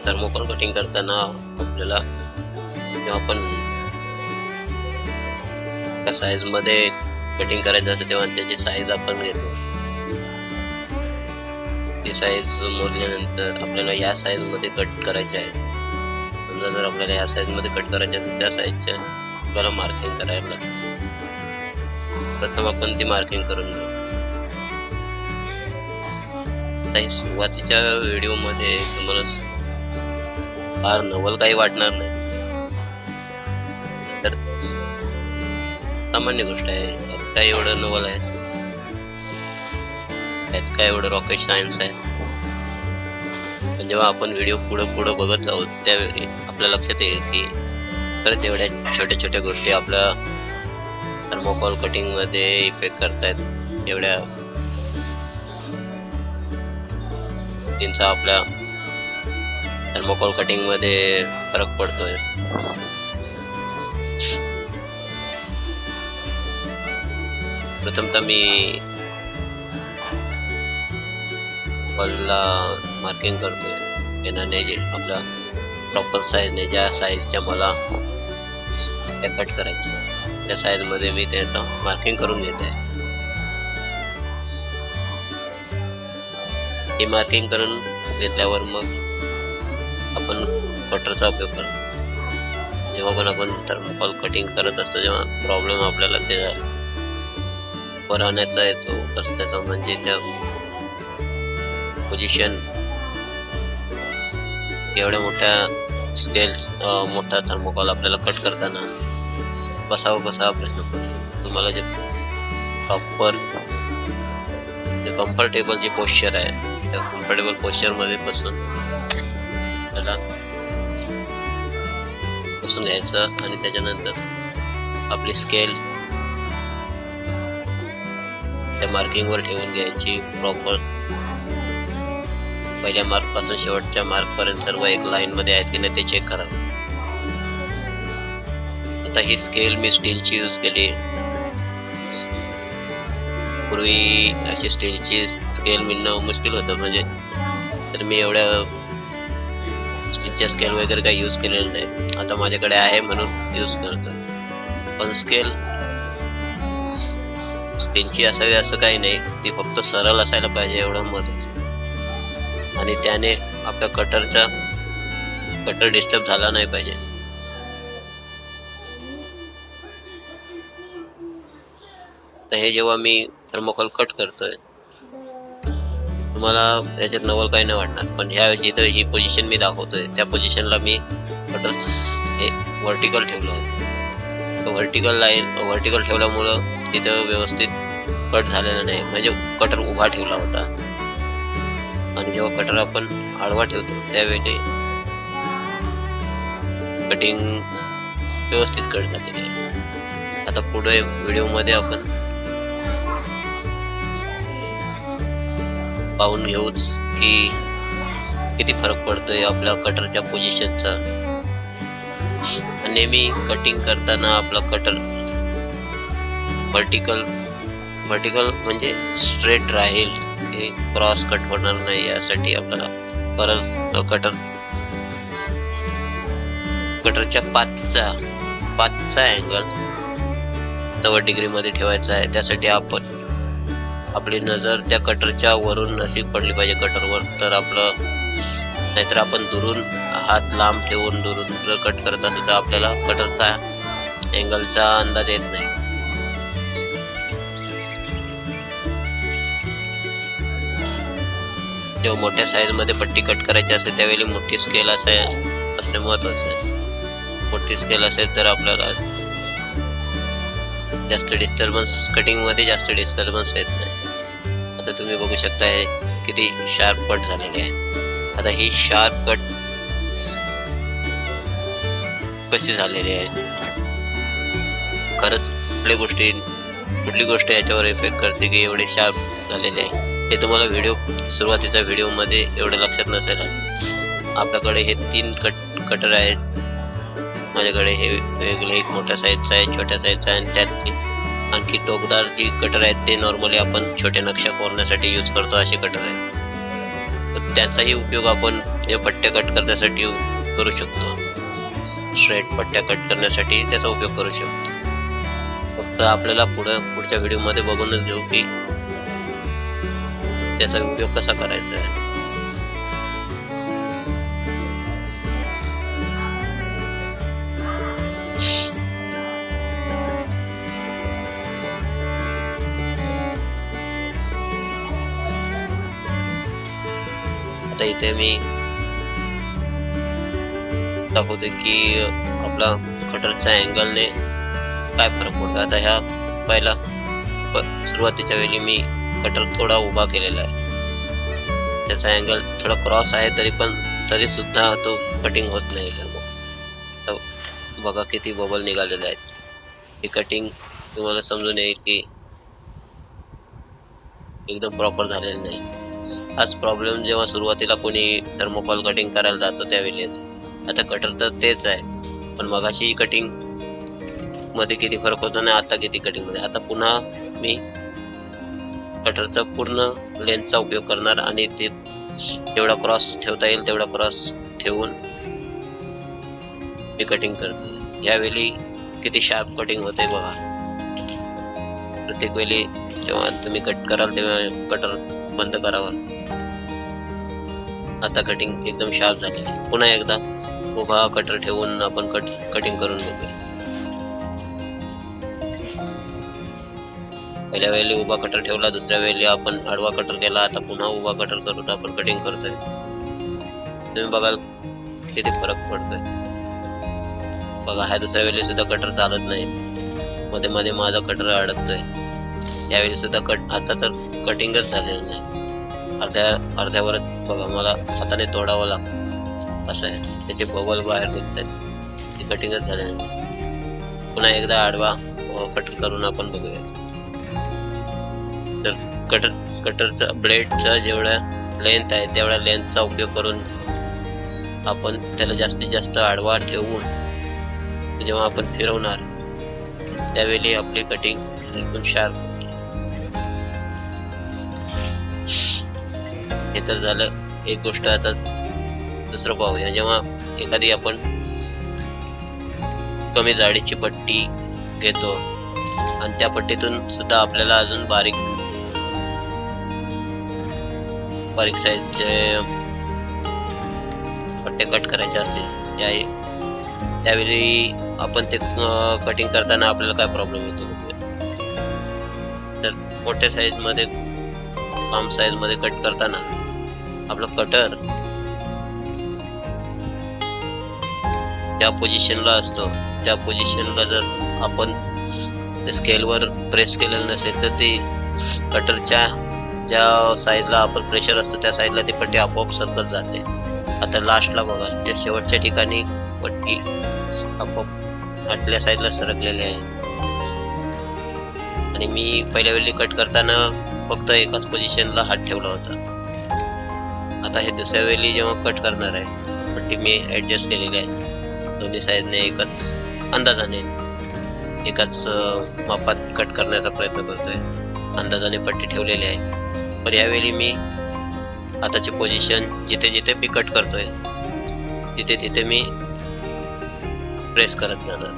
Thermocol cutting करताना आपल्याला जेव्हा आपण त्या साईज मध्ये कटिंग करायचं असतं तेव्हा त्याची साईज आपण घेतो. ती साईज मोजल्यानंतर आपल्याला या साईज मध्ये कट करायचे आहे. समजा जर आपल्याला या साईज मध्ये कट करायचे असेल त्या साईजच्या आपल्याला मार्किंग करायला लागतं. प्रथम आपण ती मार्किंग करून घेऊ. सुरुवातीच्या व्हिडिओ मध्ये तुम्हाला फार नवल काही वाटणार नाही, तर सामान्य गोष्ट आहे. यात काय एवढं नवल आहे, यात काय एवढं रॉकेट सायन्स आहे. पण जेव्हा आपण व्हिडिओ पुढे बघत जाऊ त्यावेळी आपल्या लक्षात येईल की खरंच एवढ्या छोट्या छोट्या गोष्टी आपल्या थर्मोकॉल कटिंग मध्ये इफेक्ट करतायत. एवढ्या गोष्टींचा आपल्या थर्मोकॉल कटिंग मध्ये फरक पडतोय. प्रथमतः मी बॉलला मार्किंग करतोय पेनाने, जे आपला प्रॉपर साईजने ज्या साईजच्या मला कट करायची त्या साईज मध्ये मी त्याचं मार्किंग करून घेत आहे. ही मार्किंग करून घेतल्यावर मग आपण कटरचा उपयोग करतो. जेव्हा पण आपण थर्मोकॉल कटिंग करत असतो जेव्हा प्रॉब्लेम आपल्याला ते आणण्याचा येतो कसं त्याचं, म्हणजे त्या पोझिशन एवढ्या मोठ्या स्केल मोठा थर्मोकॉल आपल्याला कट करताना बसावं कसा प्रश्न पडतो. तुम्हाला जे प्रॉपर जे कम्फर्टेबल जे पोश्चर आहे त्या कम्फर्टेबल पोश्चर मध्ये बसून त्याला बसून घ्यायचं आणि त्याच्यानंतर आपली स्केल त्या मार्किंग वर ठेवून घ्यायची. प्रॉपर पहिल्या मार्क पासून शेवटच्या मार्क पर्यंत सर्व एक लाईन मध्ये आहेत की नाही ते चेक करावं. आता ही स्केल मी स्टीलची यूज केली. पूर्वी अशी स्टीलची स्केल मिळणं मुश्किल होतं, म्हणजे तर मी एवढ्या स्टीलच्या स्केल वगैरे काही यूज केलेलं नाही. आता माझ्याकडे आहे म्हणून यूज करतो. पण स्टीलची असावी असं काही नाही, ती फक्त सरळ असायला पाहिजे एवढं महत्त्वाचं. आणि त्याने आपल्या कटर डिस्टर्ब झाला नाही पाहिजे. तर हे जेव्हा मी थर्मोकॉल कट करतोय तुम्हाला याच्यात नवल काही नाही वाटणार, पण ह्या जिथं ही पोझिशन मी दाखवतोय त्या पोझिशनला मी कटर हे व्हर्टिकल ठेवलं आहे. व्हर्टिकल ठेवल्यामुळं तिथं व्यवस्थित कट झालेला नाही, म्हणजे कटर उभा ठेवला होता. आणि जेव्हा कटर आपण आडवा ठेवतो त्यावेळी कटिंग व्यवस्थित कट झालेली आहे. आता पुढे व्हिडिओ मध्ये आपण पाहून घेऊच की किती फरक पडतोय आपल्या कटरच्या पोझिशनचा. नेहमी कटिंग करताना आपला कटर व्हर्टिकल म्हणजे स्ट्रेट राहील, की क्रॉस कट होणार नाही, यासाठी आपल्याला परत कटरच्या पाचचा अँगल 90 डिग्री मध्ये ठेवायचा आहे. त्यासाठी आपण आपली नजर त्या कटरच्या वरून अशी पडली पाहिजे कटरवर, तर नाहीतर आपण दुरून हात लांब ठेवून दुरून जर कट करत असेल तर आपल्याला कटरचा अँगलचा अंदाज येत नाही. जेव्हा मोठ्या साईज मध्ये पट्टी कट करायची असेल त्यावेळी मोठी स्केल असणे महत्वाचं आहे. मोठी स्केल असेल तर आपल्याला जास्त डिस्टर्बन्स कटिंग मध्ये जास्त डिस्टर्बन्स येत नाही. आता तुम्ही बघू शकता किती शार्प कट झालेली आहे. आता ही शार्प कट कशी झालेली आहे, खरंच कुठली गोष्ट याच्यावर इफेक्ट करते की एवढे शार्प झालेले आहे. हे तुम्हाला सुरुवातीच्या व्हिडिओ मध्ये एवढं लक्षात नसेल. आपल्याकडे हे 3 कटर आहेत. माझ्याकडे हे वेगळे एक मोठ्या साईजचा आहे, छोट्या साईजचा आहे, आणि त्यात आणखी टोकदार जी कटर आहेत ते नॉर्मली आपण छोटे नक्षा कोरण्यासाठी यूज करतो असे कटर आहेत. तर त्याचाही उपयोग आपण या पट्ट्या कट करण्यासाठी करू शकतो. स्ट्रेट पट्ट्या कट करण्यासाठी त्याचा उपयोग करू शकतो. फक्त आपल्याला पुढच्या व्हिडिओमध्ये बघूनच घेऊ की त्याचा उपयोग कसा करायचा आहे. आता इथे मी दाखवतो की आपला कटरच्या अँगलने काय फरक पडतो. आता ह्या पहिला सुरुवातीच्या वेळी मी कटर थोडा उभा केलेला आहे, त्याचा अँगल थोडा क्रॉस आहे, तरी सुद्धा तो कटिंग होत नाही. तर बघा किती बबल निघालेले आहेत. ही कटिंग तुम्हाला समजून येईल की एकदम प्रॉपर झालेलं नाही. हाच प्रॉब्लेम जेव्हा सुरुवातीला कोणी थर्मोकॉल कटिंग करायला जातो त्यावेळी. आता कटर तर तेच आहे, पण मगाशी कटिंग मध्ये किती फरक होता आणि आता किती कटिंग मध्ये. आता पुन्हा मी कटरचा पूर्ण लेंथचा उपयोग करणार आणि ते जेवढा क्रॉस ठेवता येईल तेवढा क्रॉस ठेवून मी कटिंग करतो. यावेळी किती शार्प कटिंग होते बघा. प्रत्येक वेळी जेव्हा तुम्ही कट कराल तेव्हा कटर बंद करावा. आता कटिंग एकदम शार्प झाली. पुन्हा एकदा उभा कटर ठेवून आपण कटिंग करून बघूया. पहिल्या वेळी उभा कटर ठेवला, दुसऱ्या वेळी आपण आडवा कटर केला, आता पुन्हा उभा कटर करून आपण कटिंग करतोय. तुम्ही बघाल किती फरक पडतोय बघा. ह्या दुसऱ्या वेळी सुद्धा कटर चालत नाही, मध्ये मध्ये माझा कटर अडकतोय. यावेळी सुद्धा आता तर कटिंगच झालेलं नाही. अर्ध्यावरच बघा मला हाताने तोडावं लागतं असं आहे. त्याचे बबल बाहेर निघतात, ती कटिंगच झालेलं नाही. पुन्हा एकदा आडवा कटर करून आपण बघूया. तर कटरचा ब्लेडचा जेवढा लेंथ आहे तेवढ्या लेंथचा उपयोग करून आपण त्याला जास्तीत जास्त आडवा ठेवून जेव्हा आपण फिरवणार त्यावेळी आपली कटिंग एकदम शार्प होते. हे तर झालं एक गोष्ट. आता दुसरं पाहूया. जेव्हा एखादी आपण कमी जाडीची पट्टी घेतो आणि त्या पट्टीतून सुद्धा आपल्याला अजून बारीक साईजचे पट्टे कट करायचे असतील त्यावेळी आपण ते कटिंग करताना आपल्याला काय प्रॉब्लेम येतो. तर मोठ्या साईज मध्ये कम साईज मध्ये कट करताना आपलं कटर ज्या पोझिशनला असतो त्या पोझिशनला जर आपण स्केलवर प्रेस केलेलं नसेल तर ते कटरच्या ज्या साईडला आपण प्रेशर असतो त्या साईडला ती पट्टी आपोआप सरकत जाते. आता लास्टला बघा, त्या शेवटच्या ठिकाणी पट्टी आपोआप आतल्या साईडला सरकलेली आहे. आणि मी पहिल्या वेळी कट करताना फक्त एकाच पोझिशनला हात ठेवला होता. आता हे दुसऱ्या वेळी जेव्हा कट करणार आहे पट्टी मी ऍडजस्ट केलेली आहे. दोन्ही साईडने एकाच अंदाजाने एकाच मापात कट करण्याचा प्रयत्न करतोय. अंदाजाने पट्टी ठेवलेली आहे. पण यावेळी मी हाताची पोझिशन जिथे जिथे मी कट करतोय तिथे तिथे मी प्रेस करत जाणार.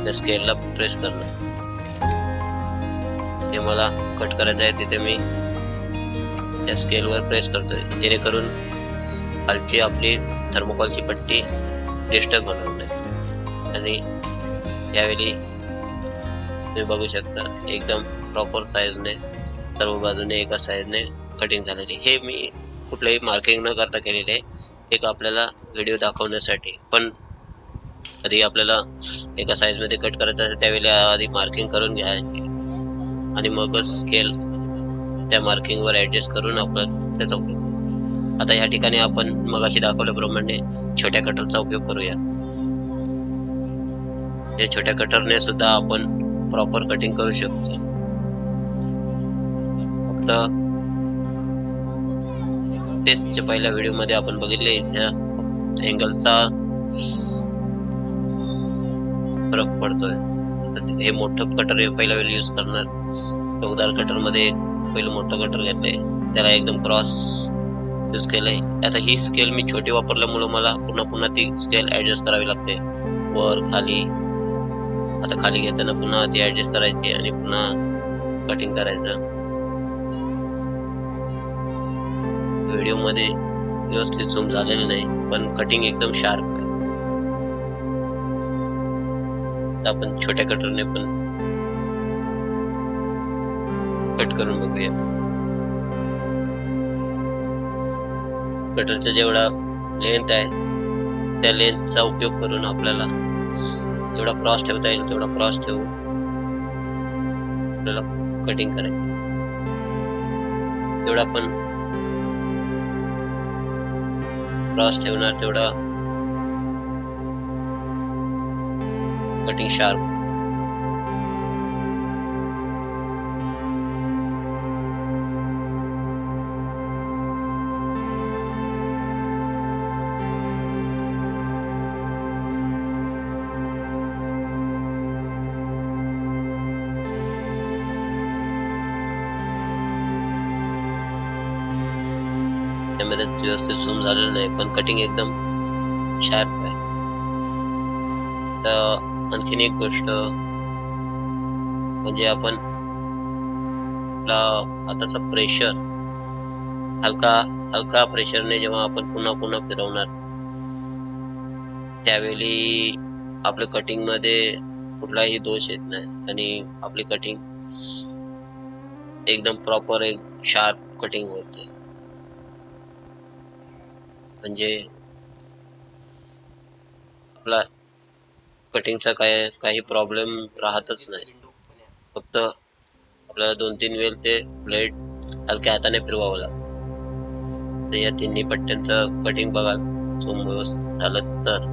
त्या स्केलला प्रेस करणार. ते मला कट करायचं आहे तिथे मी त्या स्केलवर प्रेस करतोय जेणेकरून खालची आपली थर्मोकॉलची पट्टी डिस्टर्ब होणार नाही. आणि यावेळी तुम्ही बघू शकता एकदम प्रॉपर साईजने सर्व बाजूने एका साईजने कटिंग झालेली. हे मी कुठलंही मार्किंग न करता केलेले आहे, एक आपल्याला व्हिडिओ दाखवण्यासाठी. पण कधी आपल्याला एका साईजमध्ये कट करायचं असेल त्यावेळी आधी मार्किंग करून घ्यायची आणि मगच स्केल त्या मार्किंगवर ऍडजस्ट करून आपण त्याचा उपयोग. आता या ठिकाणी आपण मगाशी दाखवल्याप्रमाणे छोट्या कटरचा उपयोग करूया. या छोट्या कटरने सुद्धा आपण प्रॉपर कटिंग करू शकतो. फक्त तेच पहिल्या व्हिडिओ मध्ये आपण बघितले इथे अँगलचा फरक पडतोय. हे मोठं कटर पहिल्या वेळी यूज करणार. चौदार कटर मध्ये पहिलं मोठं कटर घेतलंय, त्याला एकदम क्रॉस यूज केलंय. आता ही स्केल मी छोटी वापरल्यामुळे मला पुन्हा ती स्केल ऍडजस्ट करावी लागते, वर खाली. आता खाली घेताना पुन्हा ती ऍडजस्ट करायची आणि पुन्हा कटिंग करायचं. व्हिडिओ मध्ये व्यवस्थित झूम झालेलं नाही, पण कटिंग एकदम शार्प आहे. आपण छोट्या कटरने पण कट करून बघूया. कटरचा जेवढा लेंथ आहे त्या लेंथचा उपयोग करून आपल्याला जेवढा क्रॉस ठेवता येईल तेवढा क्रॉस ठेवून आपल्याला कटिंग करायची. जेवढा आपण क्रॉस ठेवणार तेवढा कटिंग शार्प. कॅमेऱ्यात व्यवस्थित झूम झालेलं नाही, पण कटिंग एकदम शार्प आहे. तर आणखीन एक गोष्ट म्हणजे आपण हाताचा प्रेशर हलका प्रेशरने जेव्हा आपण पुन्हा फिरवणार त्यावेळी आपल्या कटिंग मध्ये कुठलाही दोष येत नाही आणि आपली कटिंग एकदम प्रॉपर एक शार्प कटिंग होते. म्हणजे आपला कटिंगचा काही प्रॉब्लेम राहतच नाही. फक्त आपल्याला 2-3 वेळ ते ब्लेड हलक्या हाताने फिरवावं लागतं. तर या तिन्ही पट्ट्यांचं कटिंग बघा झूम व्यवस्थित झालं तर